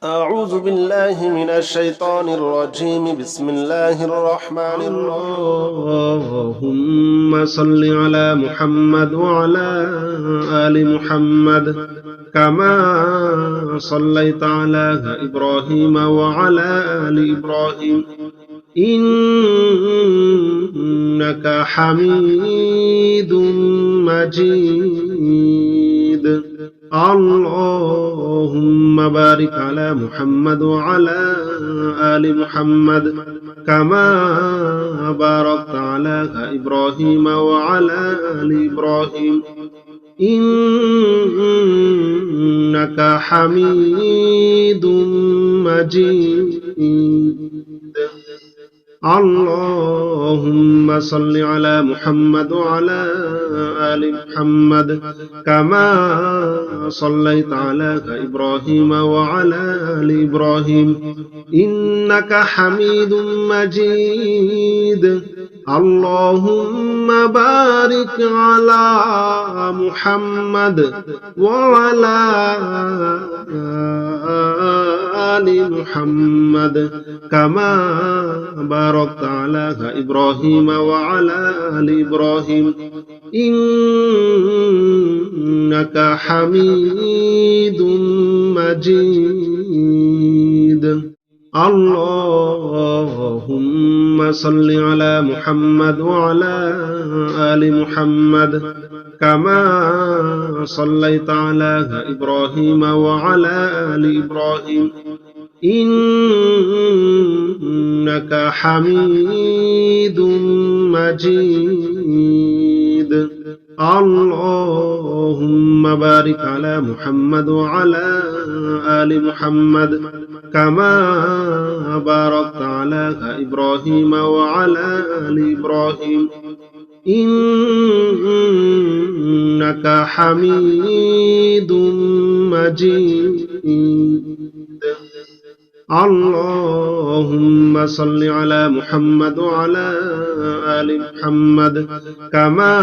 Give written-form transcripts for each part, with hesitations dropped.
أعوذ بالله من الشيطان الرجيم بسم الله الرحمن اللهم صل على محمد وعلى آل محمد كما صليت على إبراهيم وعلى آل إبراهيم إنك حميد مجيد. اللهم بارك على محمد وعلى آل محمد كما باركت على إبراهيم وعلى آل إبراهيم إنك حميد مجيد. اللهم صل على محمد وعلى آل محمد كما صليت على إبراهيم وعلى آل إبراهيم إنك حميد مجيد. اللهم بارك على محمد وعلى آل محمد كما باركت على إبراهيم وعلى آل إبراهيم إنك حميد مجيد. اللهم صل على محمد وعلى آل محمد كما صليت على إبراهيم وعلى آل إبراهيم إنك حميد مجيد. اللهم بارك على محمد وعلى آل محمد كما باركت على إبراهيم وعلى آل إبراهيم إنك حميد مجيد. اللهم صل على محمد وعلى آل محمد كما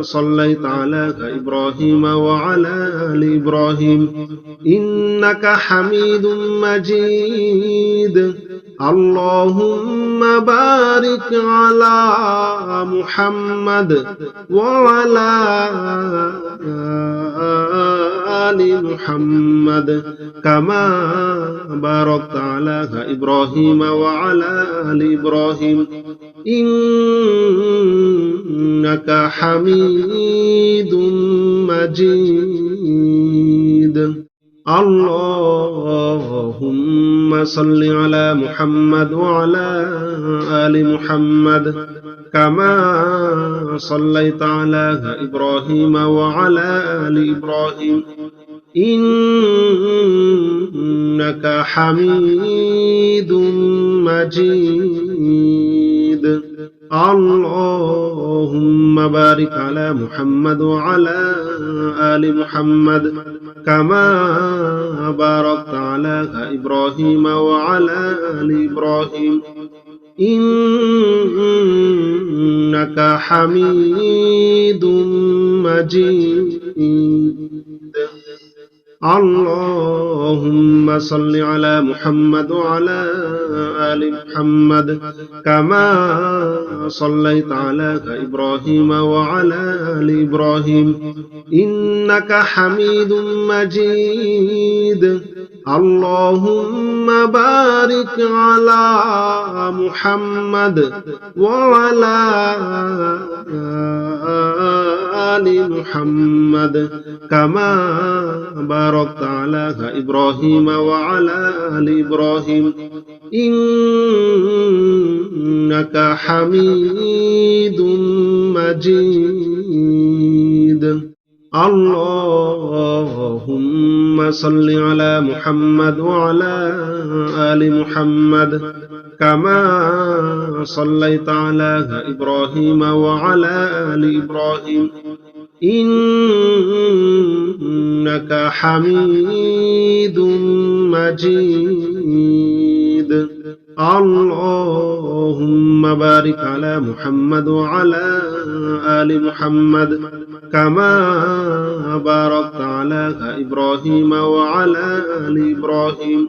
صليت على إبراهيم وعلى آل إبراهيم إنك حميد مجيد. اللهم بارك على محمد وعلى آل محمد كما باركت على إبراهيم وعلى آل إبراهيم إنك حميد مجيد. اللهم صل على محمد وعلى آل محمد كما صليت على إبراهيم وعلى آل إبراهيم إنك حميد مجيد. اللهم بارك على محمد وعلى آل محمد كما باركت على إبراهيم وعلى آل إبراهيم إنك حميد مجيد. اللهم صل على محمد وعلى آل محمد كما صليت على إبراهيم وعلى آل إبراهيم إنك حميد مجيد. اللهم بارك على محمد وعلى آل محمد كما باركت على إبراهيم وعلى آل إبراهيم إنك حميد مجيد. اللهم صل على محمد وعلى آل محمد كما صليت على إبراهيم وعلى آل إبراهيم إنك حميد مجيد. اللهم بارك على محمد وعلى آل محمد كما باركت على إبراهيم وعلى آل إبراهيم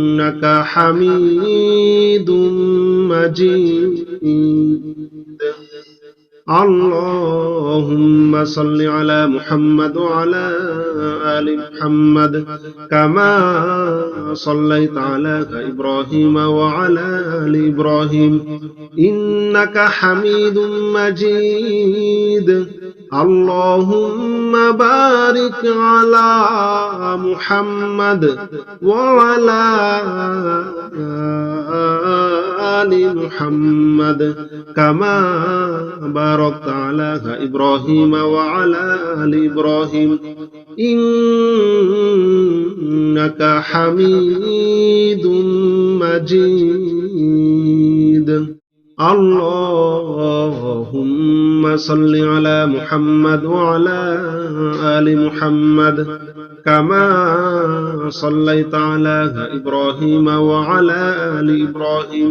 إنك حميد مجيد. اللهم صل على محمد وعلى آل محمد كما صليت على إبراهيم وعلى آل إبراهيم إنك حميد مجيد. اللهم بارك على محمد وعلى آل محمد كما باركت على إبراهيم وعلى آل إبراهيم إنك حميد مجيد. اللهم صل على محمد وعلى آل محمد كما صليت على إبراهيم وعلى آل إبراهيم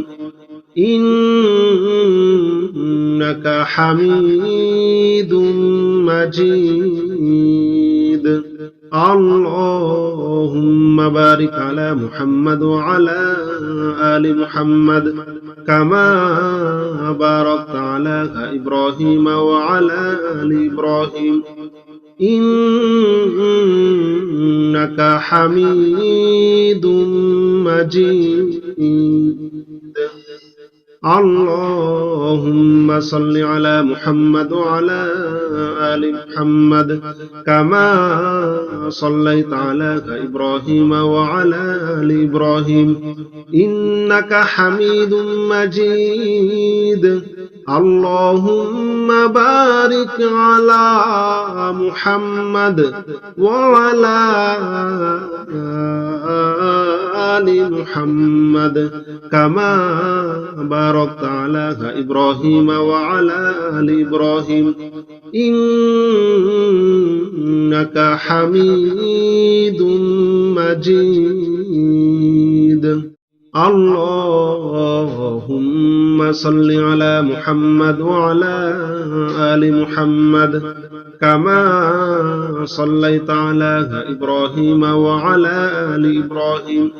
إنك حميد مجيد. اللهم بارك على محمد وعلى آل محمد كما باركت على إبراهيم وعلى آل إبراهيم إنك حميد مجيد. اللهم صل على محمد وعلى آل محمد كما صليت على إبراهيم وعلى آل إبراهيم إنك حميد مجيد. اللهم بارك على محمد وعلى آل محمد كما باركت على إبراهيم وعلى آل إبراهيم إنك حميد مجيد. اللهم صل على محمد وعلى آل محمد كما صليت على إبراهيم وعلى آل إبراهيم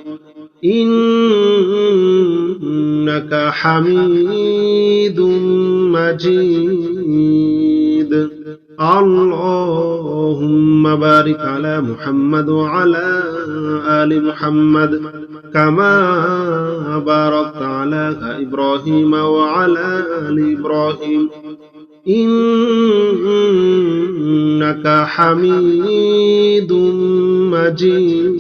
إنك حميد مجيد. اللهم بارك على محمد وعلى آل محمد كما باركت على إبراهيم وعلى آل إبراهيم إنك حميد مجيد.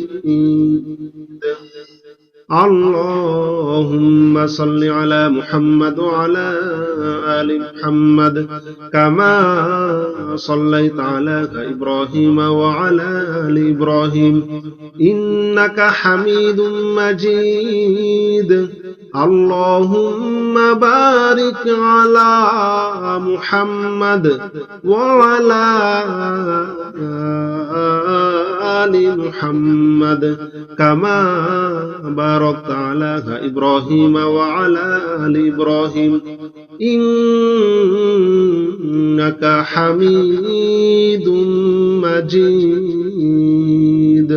اللهم صل على محمد وعلى آل محمد كما صليت على إبراهيم وعلى آل إبراهيم إنك حميد مجيد. اللهم بارك على محمد وعلى آل محمد كما باركت على إبراهيم وعلى آل إبراهيم إنك حميد مجيد.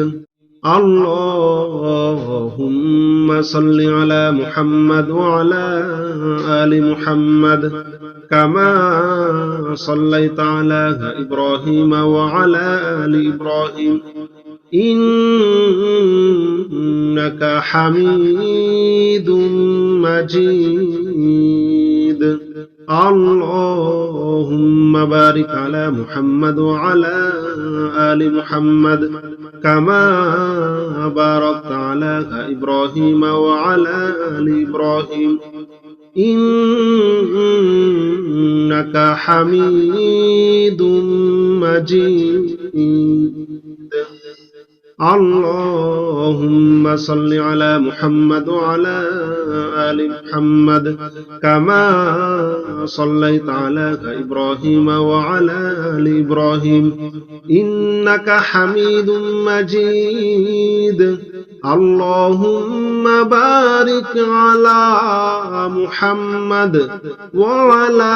اللهم صل على محمد وعلى آل محمد كما صليت على إبراهيم وعلى آل إبراهيم إنك حميد مجيد. اللهم بارك على محمد وعلى آل محمد كما باركت على إبراهيم وعلى آل إبراهيم إنك حميد مجيد. اللهم صل على محمد وعلى آل محمد كما صليت على إبراهيم وعلى آل إبراهيم إنك حميد مجيد اللهم بارك على محمد وعلى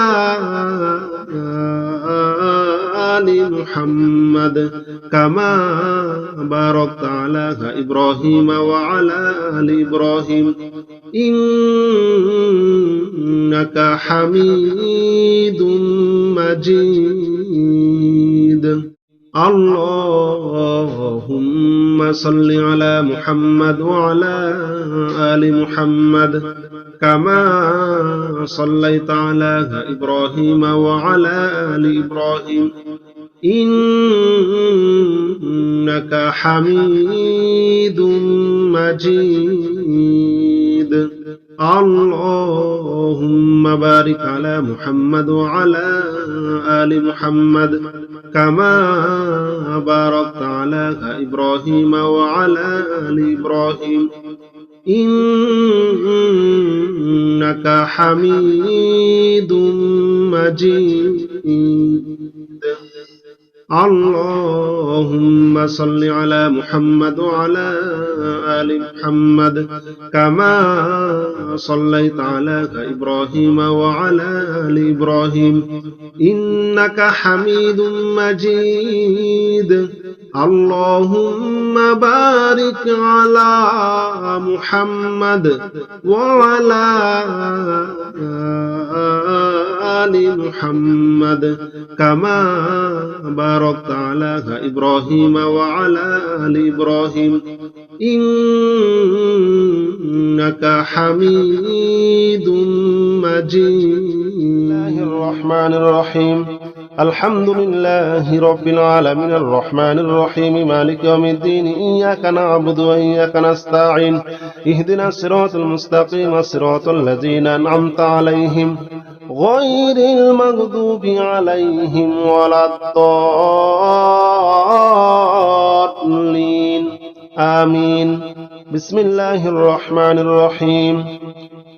آل محمد كما باركت على إبراهيم وعلى آل إبراهيم إنك حميد مجيد اللهم صل على محمد وعلى آل محمد كما صليت على إبراهيم وعلى آل إبراهيم إنك حميد مجيد اللهم بارك على محمد وعلى آل محمد كما باركت على إبراهيم وعلى آل إبراهيم إنك حميد مجيد اللهم صل على محمد وعلى آل محمد كما صليت على إبراهيم وعلى آل إبراهيم إنك حميد مجيد اللهم بارك على محمد وعلى آل محمد كما باركت على إبراهيم وعلى آل إبراهيم إنك حميد مجيد. بسم الله الرحمن الرحيم الحمد لله رب العالمين الرحمن الرحيم مالك يوم الدين إياك نعبد وإياك نستعين اهدنا الصراط المستقيم صراط الذين أنعمت عليهم غير المغضوب عليهم ولا الضالين آمين. بسم الله الرحمن الرحيم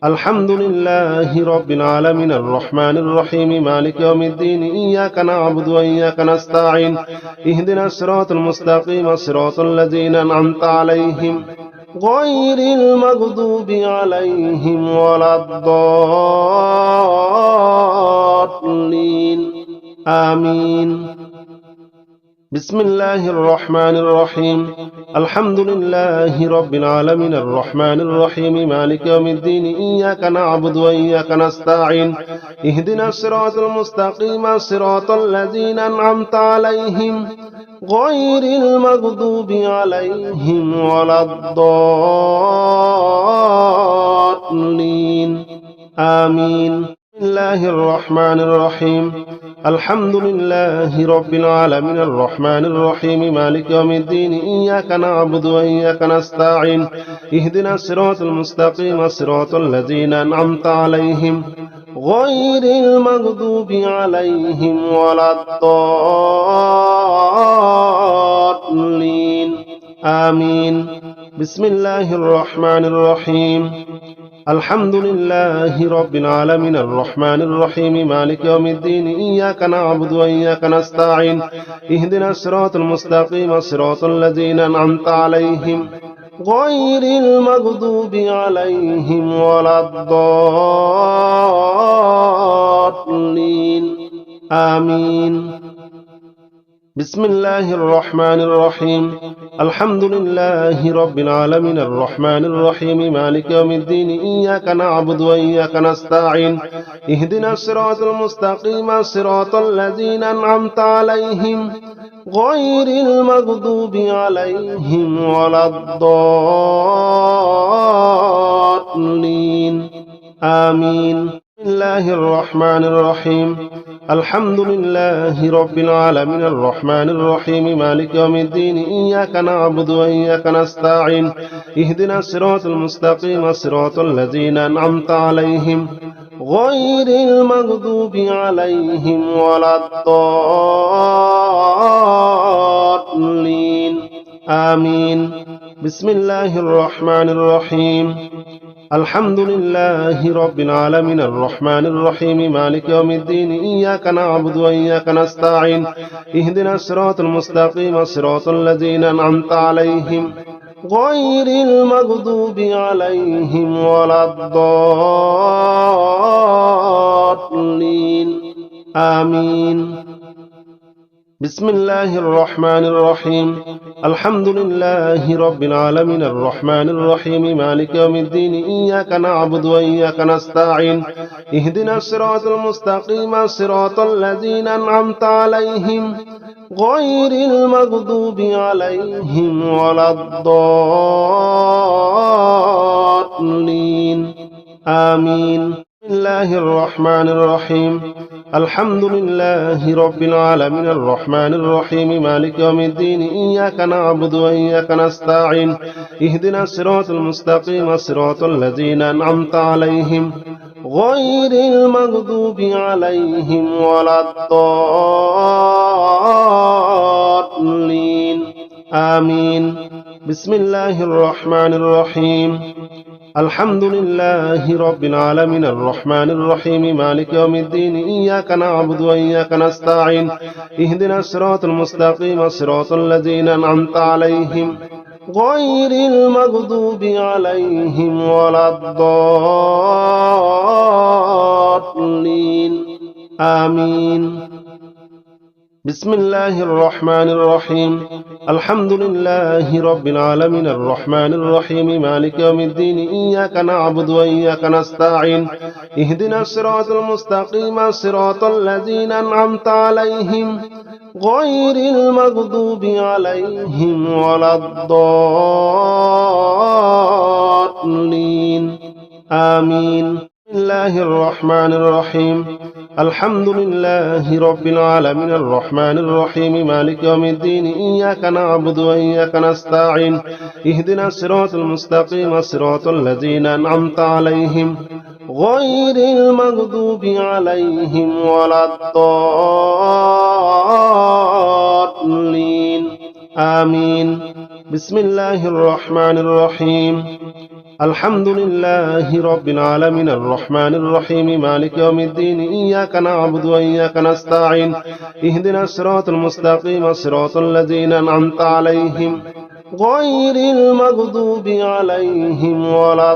الحمد لله رب العالمين الرحمن الرحيم مالك يوم الدين إياك نعبد وإياك نستعين اهدنا الصراط المستقيم صراط الذين أنعمت عليهم غير المغضوب عليهم ولا الضالين آمين. بسم الله الرحمن الرحيم الحمد لله رب العالمين الرحمن الرحيم مالك يوم الدين إياك نعبد وإياك نستعين اهدنا الصراط المستقيم صراط الذين أنعمت عليهم غير المغضوب عليهم ولا الضالين آمين. بسم الله الرحمن الرحيم الحمد لله رب العالمين الرحمن الرحيم مالك يوم الدين إياك نعبد وإياك نستعين اهدنا الصراط المستقيم صراط الذين أنعمت عليهم غير المغضوب عليهم ولا الضالين آمين. بسم الله الرحمن الرحيم الحمد لله رب العالمين الرحمن الرحيم مالك يوم الدين إياك نعبد وإياك نستعين اهدنا الصراط المستقيم صراط الذين أنعمت عليهم غير المغضوب عليهم ولا الضالين آمين. بسم الله الرحمن الرحيم الحمد لله رب العالمين الرحمن الرحيم مالك يوم الدين إياك نعبد وإياك نستعين اهدنا الصراط المستقيم صراط الذين أنعمت عليهم غير المغضوب عليهم ولا الضالين آمين. بسم الله الرحمن الرحيم الحمد لله رب العالمين الرحمن الرحيم مالك يوم الدين إياك نعبد وإياك نستعين اهدنا الصراط المستقيم صراط الذين أنعمت عليهم غير المغضوب عليهم ولا الضالين آمين بسم الله الرحمن الرحيم الحمد لله رب العالمين الرحمن الرحيم مالك يوم الدين إياك نعبد وإياك نستعين اهدنا الصراط المستقيم صراط الذين أنعمت عليهم غير المغضوب عليهم ولا الضالين آمين بسم الله الرحمن الرحيم الحمد لله رب العالمين الرحمن الرحيم مالك يوم الدين إياك نعبد وإياك نستعين اهدنا الصراط المستقيم صراط الذين أنعمت عليهم غير المغضوب عليهم ولا الضالين آمين بسم الله الرحمن الرحيم الحمد لله رب العالمين الرحمن الرحيم مالك يوم الدين إياك نعبد وإياك نستعين اهدنا الصراط المستقيم صراط الذين أنعمت عليهم غير المغضوب عليهم ولا الضالين آمين بسم الله الرحمن الرحيم الحمد لله رب العالمين الرحمن الرحيم مالك يوم الدين إياك نعبد وإياك نستعين اهدنا الصراط المستقيم صراط الذين أنعمت عليهم غير المغضوب عليهم ولا الضالين آمين بسم الله الرحمن الرحيم الحمد لله رب العالمين الرحمن الرحيم مالك يوم الدين إياك نعبد وإياك نستعين اهدنا الصراط المستقيم صراط الذين أنعمت عليهم غير المغضوب عليهم ولا الضالين آمين بسم الله الرحمن الرحيم الحمد لله رب العالمين الرحمن الرحيم مالك يوم الدين إياك نعبد وإياك نستعين اهدنا الصراط المستقيم صراط الذين أنعمت عليهم غير المغضوب عليهم ولا الضالين آمين بسم الله الرحمن الرحيم الحمد لله رب العالمين الرحمن الرحيم مالك يوم الدين إياك نعبد وإياك نستعين اهدنا الصراط المستقيم صراط الذين أنعمت عليهم غير المغضوب عليهم ولا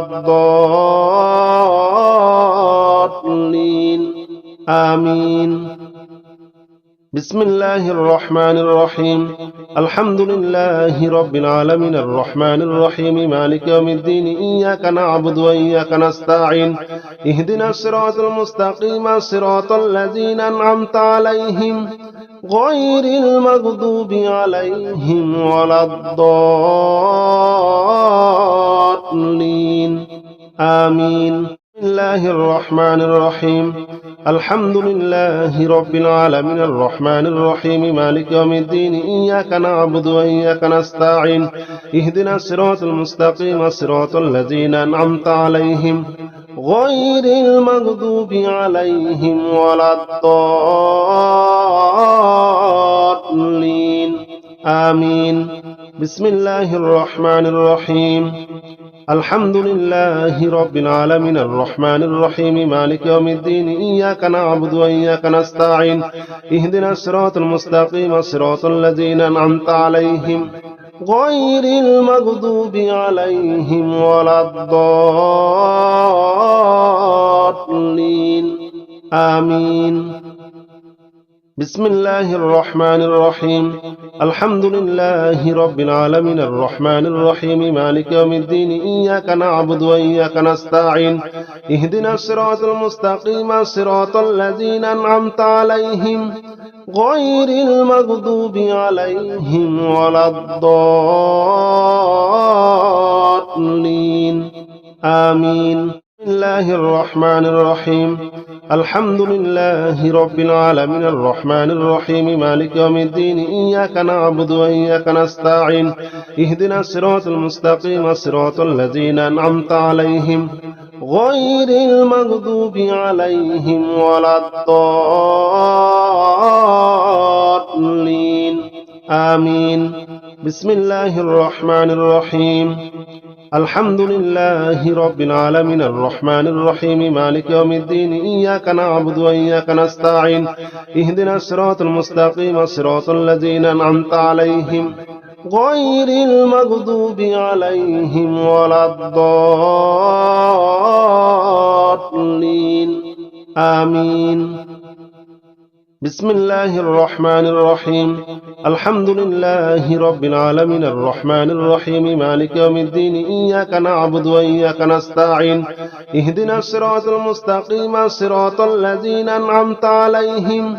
الضالين آمين بسم الله الرحمن الرحيم الحمد لله رب العالمين الرحمن الرحيم مالك يوم الدين إياك نعبد وإياك نستعين اهدنا الصراط المستقيم صراط الذين أنعمت عليهم غير المغضوب عليهم ولا الضالين آمين بسم الله الرحمن الرحيم الحمد لله رب العالمين الرحمن الرحيم مالك يوم الدين إياك نعبد وإياك نستعين اهدنا الصراط المستقيم صراط الذين أنعمت عليهم غير المغضوب عليهم ولا الضالين آمين بسم الله الرحمن الرحيم الحمد لله رب العالمين الرحمن الرحيم مالك يوم الدين إياك نعبد وإياك نستعين اهدنا الصراط المستقيم صراط الذين أنعمت عليهم غير المغضوب عليهم ولا الضالين آمين بسم الله الرحمن الرحيم الحمد لله رب العالمين الرحمن الرحيم مالك يوم الدين إياك نعبد وإياك نستعين اهدنا الصراط المستقيم صراط الذين أنعمت عليهم غير المغضوب عليهم ولا الضالين آمين بسم الله الرحمن الرحيم الحمد لله رب العالمين الرحمن الرحيم مالك يوم الدين إياك نعبد وإياك نستعين اهدنا الصراط المستقيم صراط الذين أنعمت عليهم غير المغضوب عليهم ولا الضالين آمين بسم الله الرحمن الرحيم الحمد لله رب العالمين الرحمن الرحيم مالك يوم الدين إياك نعبد وإياك نستعين اهدنا الصراط المستقيم صراط الذين أنعمت عليهم غير المغضوب عليهم ولا الضالين آمين بسم الله الرحمن الرحيم الحمد لله رب العالمين الرحمن الرحيم مالك يوم الدين إياك نعبد وإياك نستعين اهدنا الصراط المستقيم صراط الذين أنعمت عليهم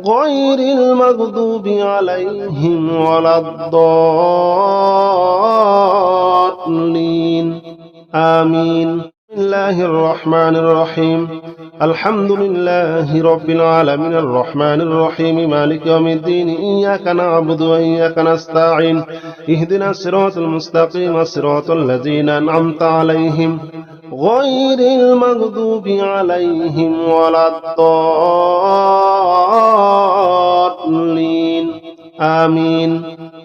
غير المغضوب عليهم ولا الضالين آمين بسم الله الرحمن الرحيم الحمد لله رب العالمين الرحمن الرحيم مالك يوم الدين إياك نعبد وإياك نستعين اهدنا الصراط المستقيم صراط الذين أنعمت عليهم غير المغضوب عليهم ولا الضالين آمين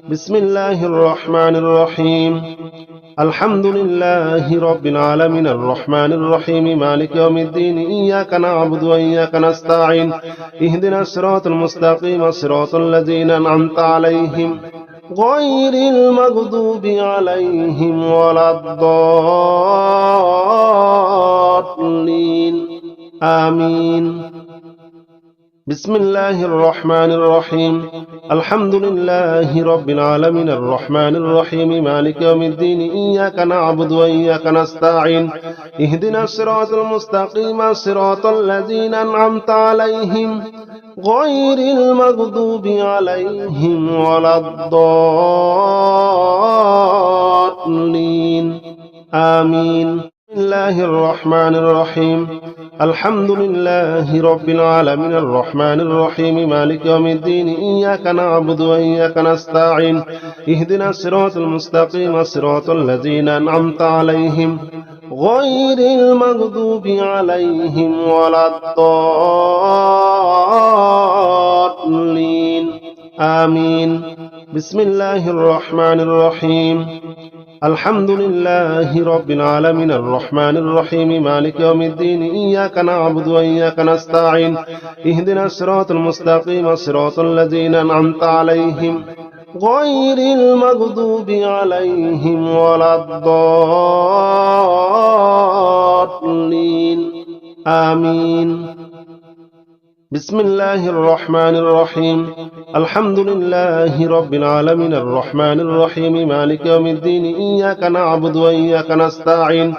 بسم الله الرحمن الرحيم الحمد لله رب العالمين الرحمن الرحيم مالك يوم الدين إياك نعبد وإياك نستعين اهدنا الصراط المستقيم صراط الذين أنعمت عليهم غير المغضوب عليهم ولا الضالين آمين بسم الله الرحمن الرحيم الحمد لله رب العالمين الرحمن الرحيم مالك يوم الدين إياك نعبد وإياك نستعين اهدنا الصراط المستقيم صراط الذين أنعمت عليهم غير المغضوب عليهم ولا الضالين آمين بسم الله الرحمن الرحيم الحمد لله رب العالمين الرحمن الرحيم مالك يوم الدين إياك نعبد وإياك نستعين اهدنا الصراط المستقيم صراط الذين أنعمت عليهم غير المغضوب عليهم ولا الضالين آمين بسم الله الرحمن الرحيم الحمد لله رب العالمين الرحمن الرحيم مالك يوم الدين إياك نعبد وإياك نستعين اهدنا الصراط المستقيم صراط الذين أنعمت عليهم غير المغضوب عليهم ولا الضالين آمين بسم الله الرحمن الرحيم الحمد لله رب العالمين الرحمن الرحيم مالك يوم الدين إياك نعبد وإياك نستعين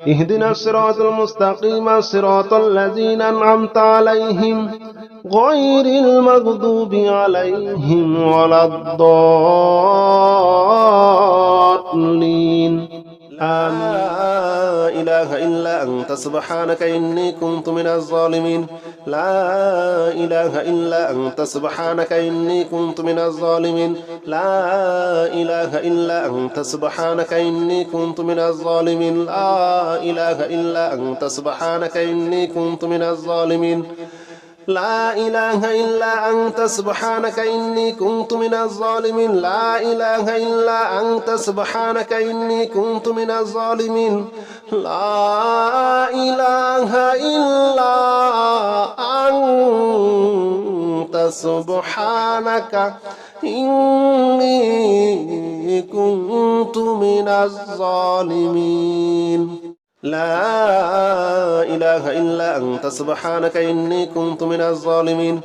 اهدنا الصراط المستقيم صراط الذين أنعمت عليهم غير المغضوب عليهم ولا الضالين آمين لا إله إلا أنت سبحانك إني كنت من الظالمين لا إله إلا أنت سبحانك إني كنت من الظالمين لا إله إلا أنت سبحانك إني كنت من الظالمين لا إله إلا أنت سبحانك إني كنت من الظالمين لا إله إلا أنت سبحانك إني كنت من الظالمين لا إله إلا أنت سبحانك إني كنت من الظالمين لا إله إلا أنت سبحانك إني كنت من الظالمين لا إله إلا أنت سبحانك إني كنت من الظالمين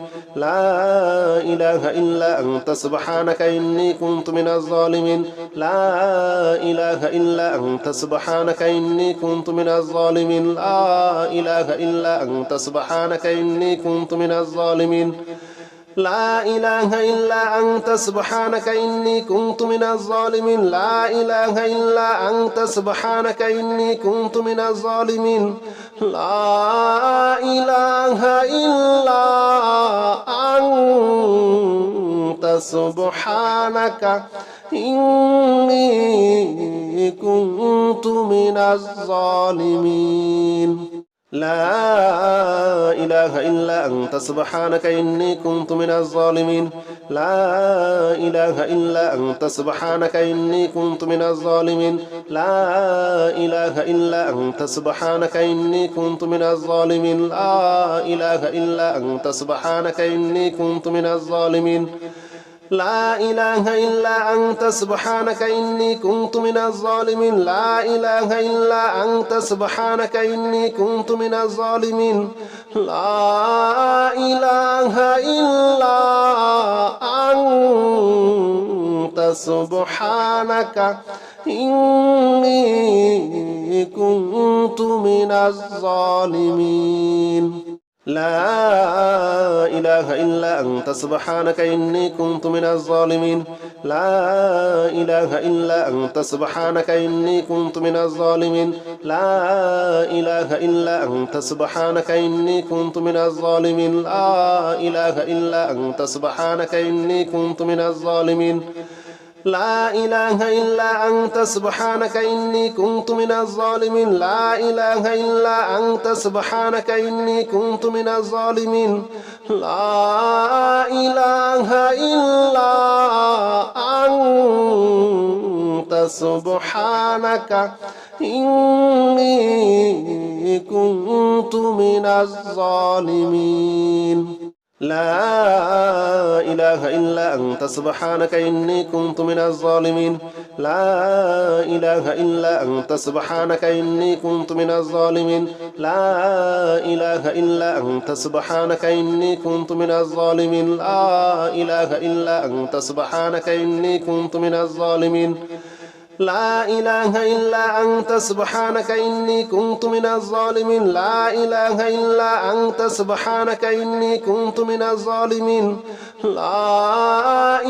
لا إله إلا أنت سبحانك إني كنت من الظالمين لا إله إلا أنت سبحانك إني كنت من الظالمين لا إله إلا أنت سبحانك إني كنت من الظالمين لا إله إلا أنت سبحانك إني كنت من الظالمين لا إله إلا أنت سبحانك إني كنت من الظالمين لا إله إلا أنت سبحانك إني كنت من الظالمين لا إله إلا أنت سبحانك إني كنت من الظالمين لا إله إلا أنت سبحانك إني كنت من الظالمين لا إله إلا أنت سبحانك إني كنت من الظالمين لا إله إلا أنت سبحانك إني كنت من الظالمين لا إله إلا أنت سبحانك إني كنت من الظالمين لا إله إلا أنت سبحانك إني كنت من الظالمين لا إله إلا أنت سبحانك إني كنت من الظالمين لا إله إلا أنت سبحانك إني كنت من الظالمين لا إله إلا أنت سبحانك إني كنت من الظالمين لا إله إلا أنت سبحانك إني كنت من الظالمين لا إله إلا أنت سبحانك إني كنت من الظالمين لا إله إلا أنت سبحانك إني كنت من الظالمين لا إله إلا أنت سبحانك إني كنت من الظالمين لا إله إلا أنت سبحانك إني كنت من الظالمين لا إله إلا أنت سبحانك إني كنت من الظالمين لا إله إلا أنت سبحانك إني كنت من الظالمين لا إله إلا أنت سبحانك إني كنت من الظالمين لا إله إلا أنت سبحانك إني كنت من الظالمين لا إله إلا أنت سبحانك إني كنت من الظالمين لا إله إلا أنت سبحانك إني كنت من الظالمين لا إله إلا أنت سبحانك إني كنت من الظالمين لا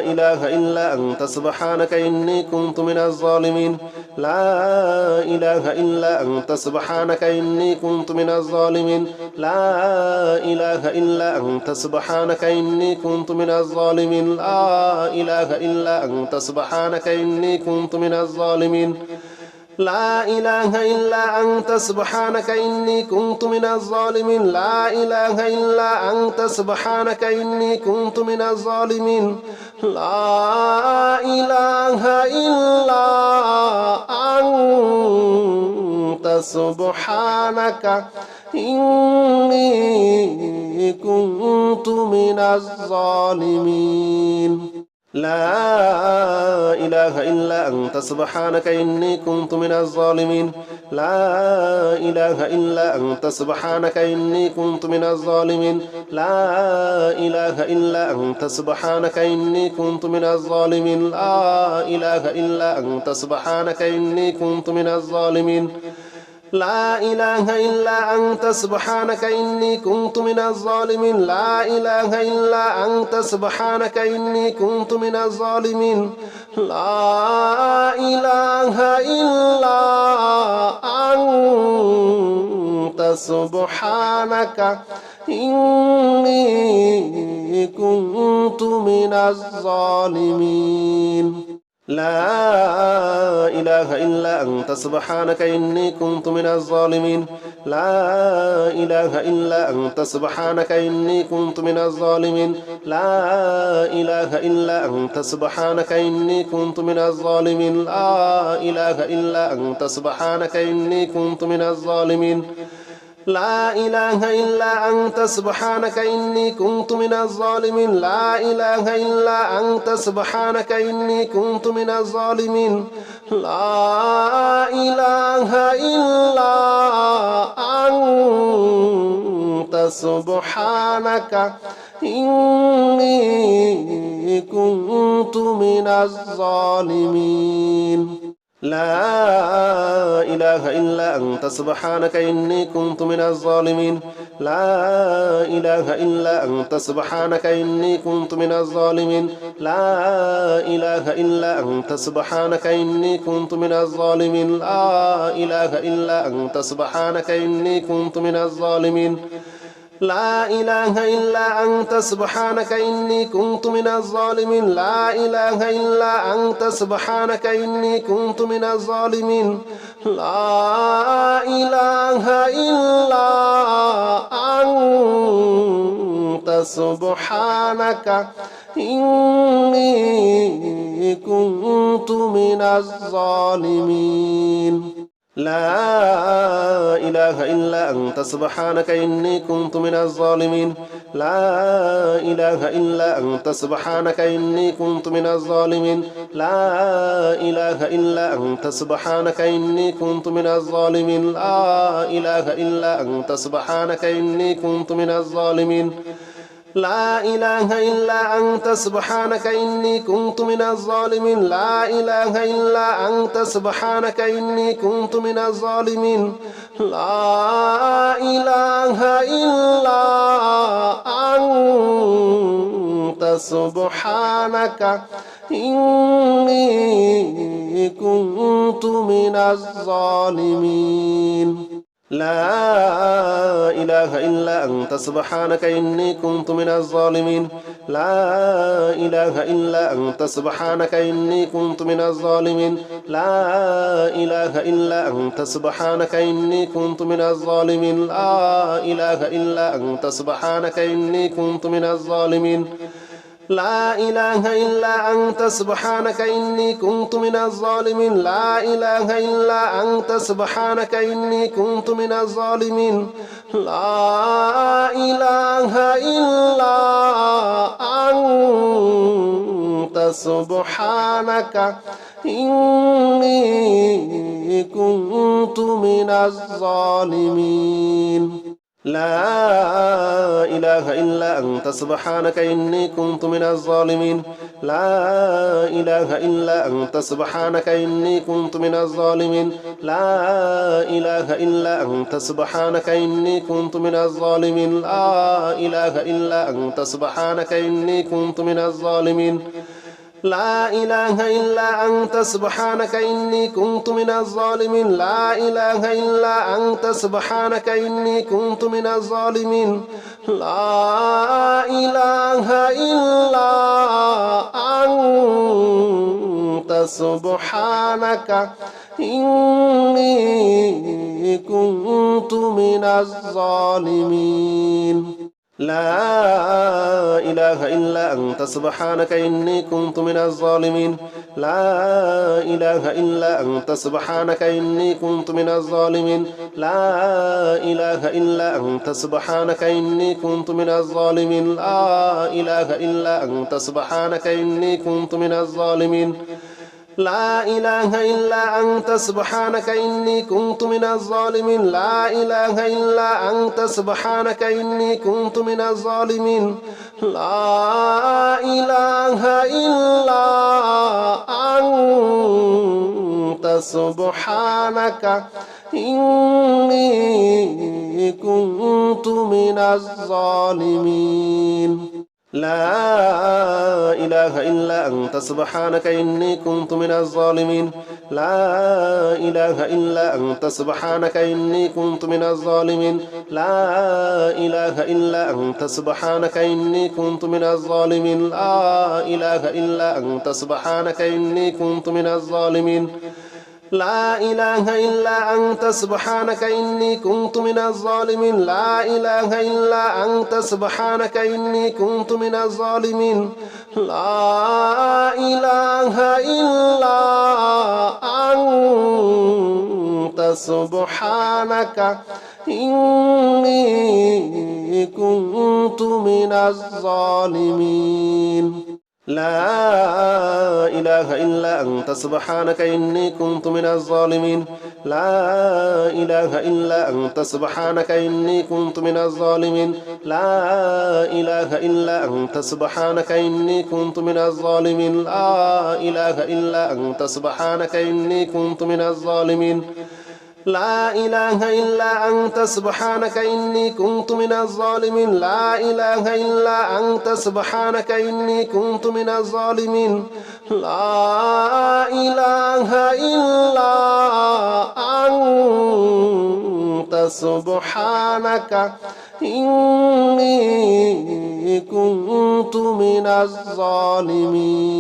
إله إلا أنت سبحانك إني كنت من الظالمين لا إله إلا أنت سبحانك إني كنت من الظالمين لا إله إلا أنت سبحانك إني كنت من الظالمين لا إله إلا أنت سبحانك إني كنت من الظالمين لا إله إلا أنت سبحانك إني كنت من الظالمين لا إله إلا أنت سبحانك إني كنت من الظالمين لا إله إلا أنت سبحانك إني كنت من الظالمين لا إله إلا أنت سبحانك إني كنت من الظالمين لا إله إلا أنت سبحانك إني كنت من الظالمين لا إله إلا أنت سبحانك إني كنت من الظالمين لا إله إلا أنت سبحانك إني كنت من الظالمين لا إله إلا أنت سبحانك إني كنت من الظالمين لا إله إلا أنت سبحانك إني كنت من الظالمين لا إله إلا أنت سبحانك إني كنت من الظالمين لا إله إلا أنت سبحانك إني كنت من الظالمين لا إله إلا أنت سبحانك إني كنت من الظالمين لا إله إلا أنت سبحانك إني كنت من الظالمين لا إله إلا أنت سبحانك إني كنت من الظالمين لا إله إلا أنت سبحانك إني كنت من الظالمين لا إله إلا أنت سبحانك إني كنت من الظالمين لا إله إلا أنت سبحانك إني كنت من الظالمين لا إله إلا أنت سبحانك إني كنت من الظالمين لا إله إلا أنت سبحانك إني كنت من الظالمين لا إله إلا أنت سبحانك إني كنت من الظالمين لا إله إلا أنت سبحانك إني كنت من الظالمين لا إله إلا أنت سبحانك إني كنت من الظالمين لا إله إلا أنت سبحانك إني كنت من الظالمين لا إله إلا أنت سبحانك إني كنت من الظالمين لا إله إلا أنت سبحانك إني كنت من الظالمين لا إله إلا أنت سبحانك إني كنت من الظالمين لا إله إلا أنت سبحانك إني كنت من الظالمين لا إله إلا أنت سبحانك إني كنت من الظالمين لا إله إلا أنت سبحانك إني كنت من الظالمين لا إله إلا أنت سبحانك إني كنت من الظالمين لا إله إلا أنت سبحانك إني كنت من الظالمين لا إله إلا أنت سبحانك إني كنت من الظالمين لا إله إلا أنت سبحانك إني كنت من الظالمين لا إله إلا أنت سبحانك إني كنت من الظالمين لا إله إلا أنت سبحانك إني كنت من الظالمين لا إله إلا أنت سبحانك إني كنت من الظالمين لا إله إلا أنت سبحانك إني كنت من الظالمين لا إله إلا أنت سبحانك إني كنت من الظالمين لا إله إلا أنت سبحانك إني كنت من الظالمين لا إله إلا أنت سبحانك إني كنت من الظالمين لا إله إلا أنت سبحانك إني كنت من الظالمين لا إله إلا أنت سبحانك إني كنت من الظالمين لا إله إلا أنت سبحانك إني كنت من الظالمين لا إله إلا أنت سبحانك إني كنت من الظالمين لا إله إلا أنت سبحانك إني كنت من الظالمين لا إله إلا أنت سبحانك إني كنت من الظالمين لا إله إلا أنت سبحانك إني كنت من الظالمين لا إله إلا أنت سبحانك إني كنت من الظالمين لا إله إلا أنت سبحانك إني كنت من الظالمين لا إله إلا أنت سبحانك إني كنت من الظالمين لا إله إلا أنت سبحانك إني كنت من الظالمين لا إله إلا أنت سبحانك إني كنت من الظالمين لا إله إلا أنت سبحانك إني كنت من الظالمين لا إله إلا أنت سبحانك إني كنت من الظالمين لا إله إلا أنت سبحانك إني كنت من الظالمين لا إله إلا أنت سبحانك إني كنت من الظالمين لا إله إلا أنت سبحانك إني كنت من الظالمين لا إله إلا أنت سبحانك إني كنت من الظالمين لا إله إلا أنت سبحانك إني كنت من الظالمين لا إله إلا أنت سبحانك إني كنت من الظالمين لا إله إلا أنت سبحانك إني كنت من الظالمين لا إله إلا أنت سبحانك إني كنت من الظالمين لا إله إلا أنت سبحانك إني كنت من الظالمين لا إله إلا أنت سبحانك إني كنت من الظالمين لا إله إلا أنت سبحانك إني كنت من الظالمين لا إله إلا أنت سبحانك إني كنت من الظالمين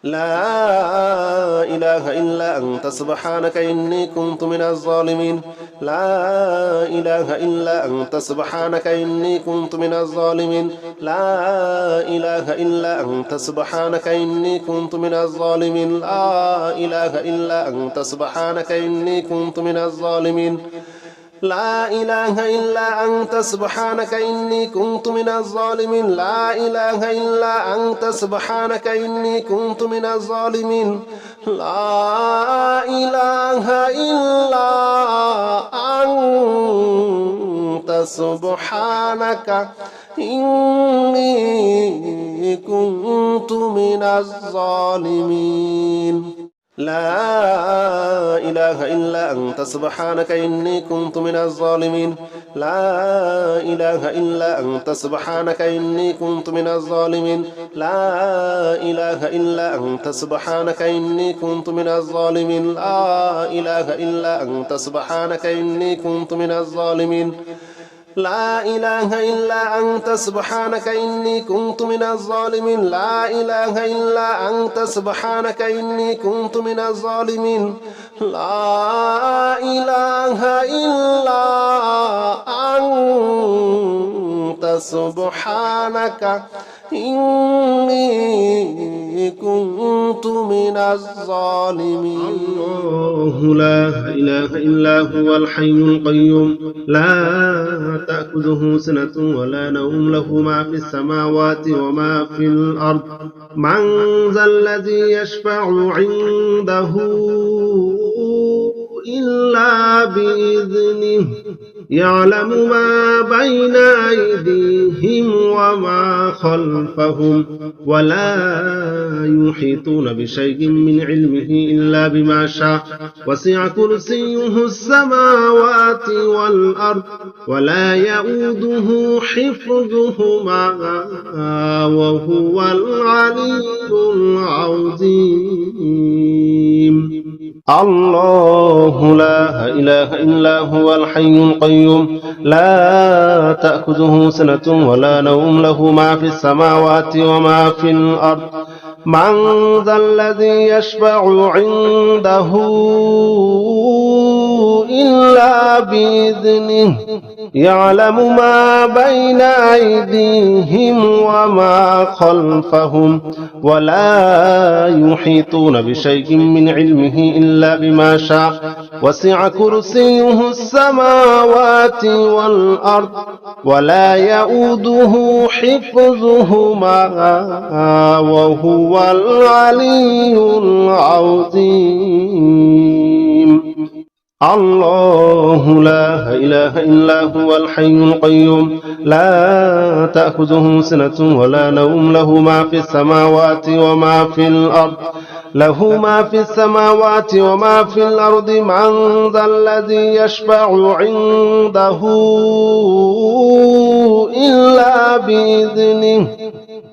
لا إله إلا أنت سبحانك إني كنت من الظالمين لا إله إلا أنت سبحانك إني كنت من الظالمين لا إله إلا أنت سبحانك إني كنت من الظالمين لا إله إلا أنت سبحانك إني كنت من الظالمين لا إله إلا أنت سبحانك إني كنت من الظالمين لا إله إلا أنت سبحانك إني كنت من الظالمين لا إله إلا أنت سبحانك إني كنت من الظالمين لا إله إلا أنت سبحانك إني كنت من الظالمين لا إله إلا أنت سبحانك إني كنت من الظالمين لا إله إلا أنت سبحانك إني كنت من الظالمين لا إله إلا أنت سبحانك إني كنت من الظالمين لا إله إلا أنت سبحانك إني كنت من الظالمين لا إله إلا أنت سبحانك إني كنت من الظالمين لا إله إلا أنت سبحانك إني كنت من الظالمين الله لا إله إلا هو الحي القيوم لا تأخذه سنة ولا نوم له ما في السماوات وما في الأرض من ذا الذي يشفع عنده إلا بإذنه يعلم ما بين أيديهم وما خلفهم ولا يحيطون بشيء من علمه إلا بما شاء وسع كرسيه السماوات والأرض ولا يؤوده حفظهما وهو العلي العظيم الله لا إله إلا هو الحي القيوم لا تأخذه سنة ولا نوم له ما في السماوات وما في الأرض من ذا الذي يشفع عنده إلا بإذنه يعلم ما بين أيديهم وما خلفهم ولا يحيطون بشيء من علمه إلا بما شاء وسع كرسيه السماوات والأرض ولا يؤوده حفظهما وهو العلي العظيم الله لا إله إلا هو الحي القيوم لا تأخذه سنة ولا نوم له ما في السماوات وما في الأرض له ما في السماوات وما في الأرض من ذا الذي يشفع عنده إلا بإذنه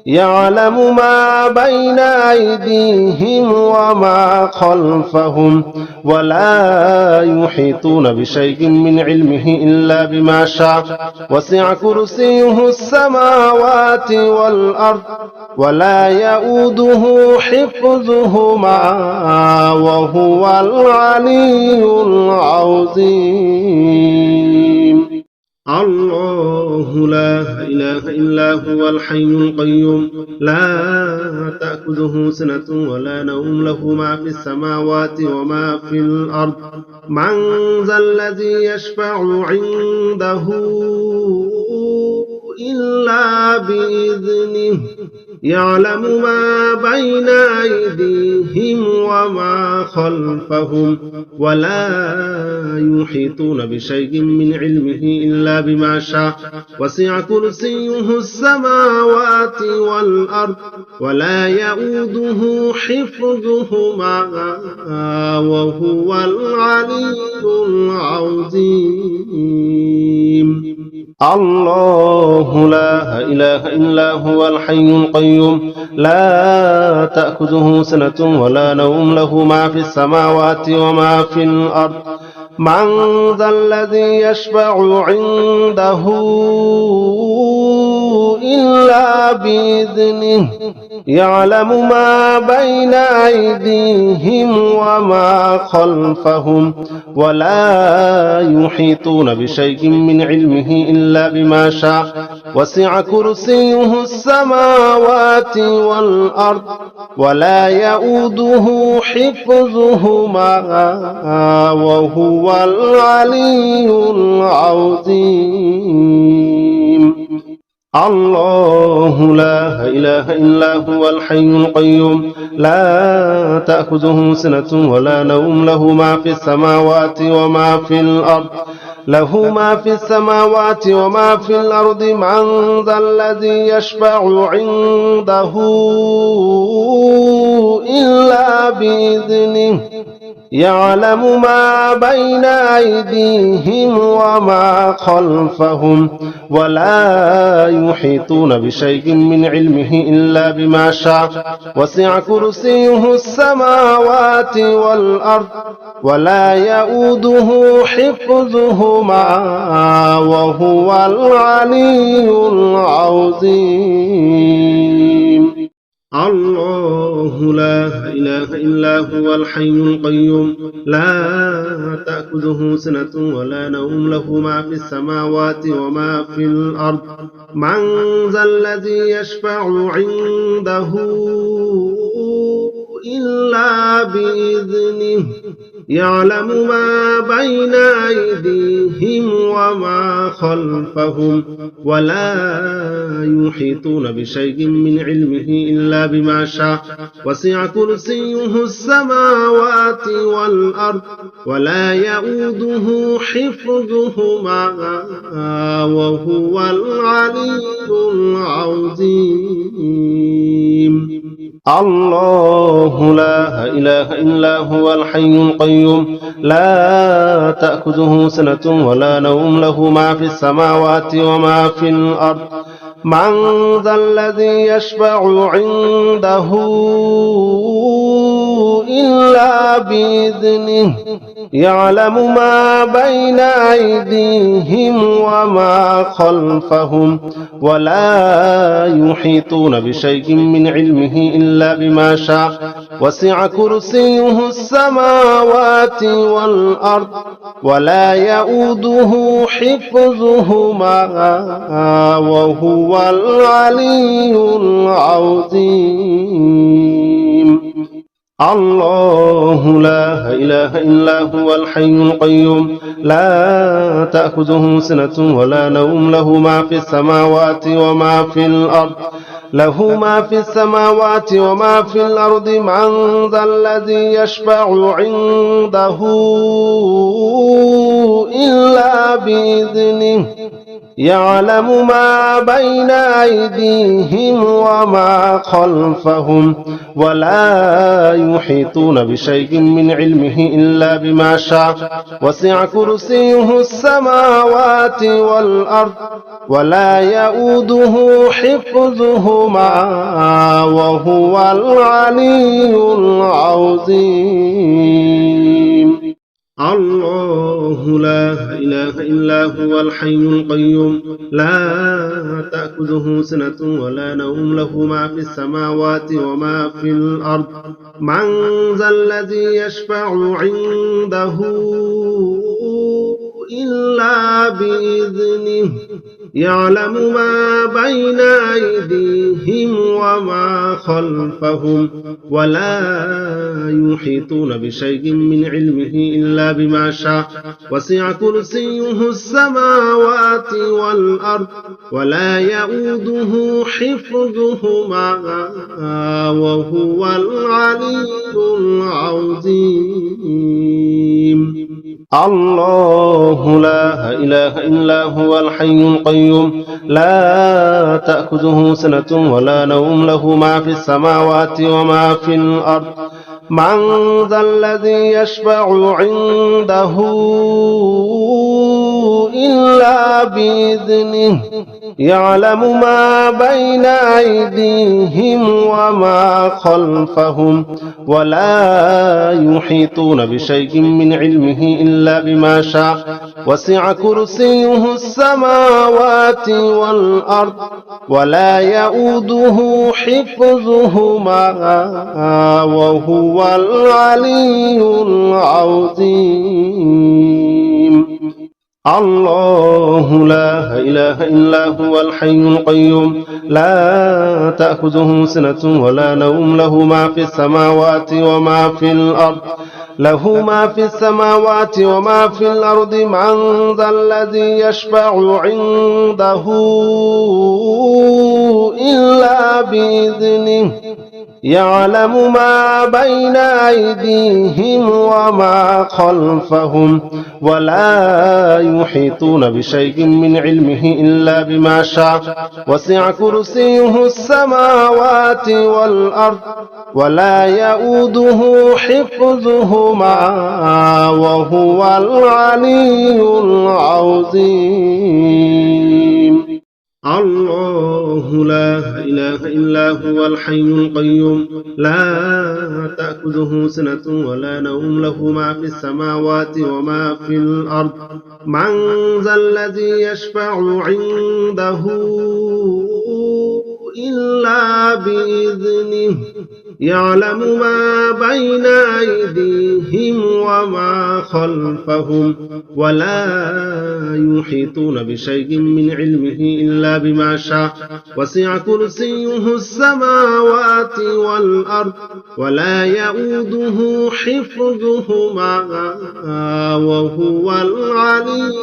يعلم ما بين أيديهم وما خلفهم ولا يحيطون بشيء من علمه إلا بما شاء وسع كرسيه السماوات والأرض ولا يؤوده حفظهما وهو العلي العظيم الله لا إله إلا هو الحي القيوم لا تأخذه سنة ولا نوم له ما في السماوات وما في الأرض من ذا الذي يشفع عنده إلا بإذنه يعلم ما بين أيديهم وما خلفهم ولا يحيطون بشيء من علمه إلا بما شاء وسع كرسيه السماوات والأرض ولا يؤوده حفظهما وهو العلي العظيم الله لا إله إلا هو الحي القيوم لا تأخذه سنة ولا نوم له ما في السماوات وما في الأرض من ذا الذي يشفع عنده إلا بإذنه يعلم ما بين أيديهم وما خلفهم ولا يحيطون بشيء من علمه إلا بما شاء وسع كرسيه السماوات والأرض ولا يؤوده حفظهما وهو العلي العظيم. الله لا إله إلا هو الحي القيوم لا تأخذه سنة ولا نوم له ما في السماوات وما في الأرض له ما في السماوات وما في الأرض من ذا الذي يشفع عنده إلا بإذنه يعلم ما بين أيديهم وما خلفهم ولا يحيطون بشيء من علمه إلا بما شاء وسع كرسيه السماوات والأرض ولا يؤوده حفظهما وهو العلي العظيم. الله لا إله إلا هو الحي القيوم لا تأخذه سنة ولا نوم له ما في السماوات وما في الأرض من ذا الذي يشفع عنده إلا بإذنه يعلم ما بين أيديهم وما خلفهم ولا يحيطون بشيء من علمه إلا بما شاء وسع كرسيه السماوات والأرض ولا يؤوده حفظهما وهو العلي العظيم. الله لا إله إلا هو الحي القيوم لا تأخذه سنة ولا نوم له ما في السماوات وما في الأرض من ذا الذي يشفع عنده إلا بإذنه يعلم ما بين أيديهم وما خلفهم ولا يحيطون بشيء من علمه إلا بما شاء وسع كرسيه السماوات والأرض ولا يؤوده حفظهما وهو العلي العظيم. الله لا إله إلا هو الحي القيوم لا تأخذه سنة ولا نوم له ما في السماوات وما في الأرض له ما في السماوات وما في الأرض من ذا الذي يشفع عنده إلا بإذنه يعلم ما بين أيديهم وما خلفهم ولا يحيطون بشيء من علمه إلا بما شاء وسع كرسيه السماوات والأرض ولا يؤوده حفظهما وهو العلي العظيم. الله لا إله إلا هو الحي القيوم لا تأخذه سنة ولا نوم له ما في السماوات وما في الأرض من ذا الذي يشفع عنده إلا بإذنه يعلم ما بين أيديهم وما خلفهم ولا يحيطون بشيء من علمه إلا بما شاء وسع كرسيه السماوات والأرض ولا يؤوده حفظهما وهو العلي العظيم. الله لا إله إلا هو الحي القيوم لا تأخذه سنة ولا نوم له ما في السماوات وما في الأرض من ذا الذي يشفع عنده إلا بإذنه يعلم ما بين أيديهم وما خلفهم ولا يحيطون بشيء من علمه إلا بما شاء وسع كرسيه السماوات والأرض ولا يؤوده حفظهما وهو العلي العظيم. الله لا إله إلا هو الحي القيوم لا تأخذه سنة ولا نوم له ما في السماوات وما في الأرض له ما في السماوات وما في الأرض من ذا الذي يشفع عنده إلا بإذنه يعلم ما بين أيديهم وما خلفهم ولا يحيطون بشيء من علمه إلا بما شاء وسع كرسيه السماوات والأرض ولا يؤوده حفظهما وهو العلي العظيم. الله لا إله إلا هو الحي القيوم لا تأخذه سنة ولا نوم له ما في السماوات وما في الأرض من ذا الذي يشفع عنده إلا بإذنه يعلم ما بين أيديهم وما خلفهم ولا يحيطون بشيء من علمه إلا بما شاء وسع كرسيه السماوات والأرض ولا يؤوده حفظهما وهو العلي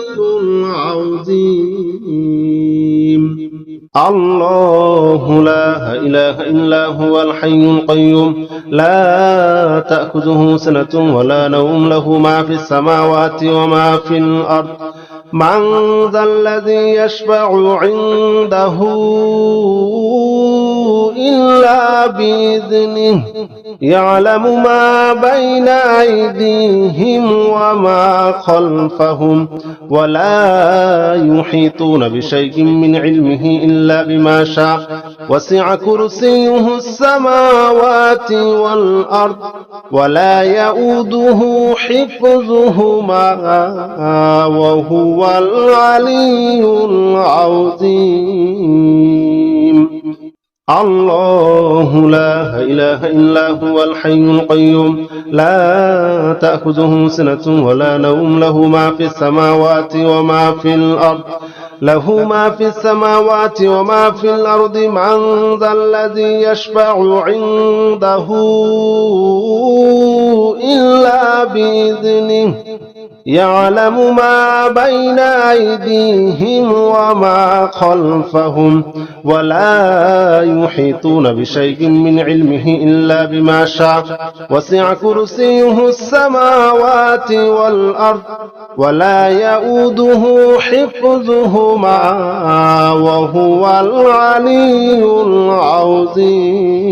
العظيم. الله لا إله إلا هو الحي القيوم لا تأخذه سنة ولا نوم له ما في السماوات وما في الأرض من ذا الذي يشفع عنده إلا بإذنه يعلم ما بين أيديهم وما خلفهم ولا يحيطون بشيء من علمه إلا بما شاء وسع كرسيه السماوات والأرض ولا يؤوده حفظهما وهو العلي العظيم. الله لا إله إلا هو الحي القيوم لا تأخذه سنة ولا نوم له ما في السماوات وما في الأرض له ما في السماوات وما في الأرض من ذا الذي يشفع عنده إلا بإذنه يعلم ما بين أيديهم وما خلفهم ولا يحيطون بشيء من علمه إلا بما شاء وسع كرسيه السماوات والأرض ولا يؤوده حفظهما وهو العلي العظيم.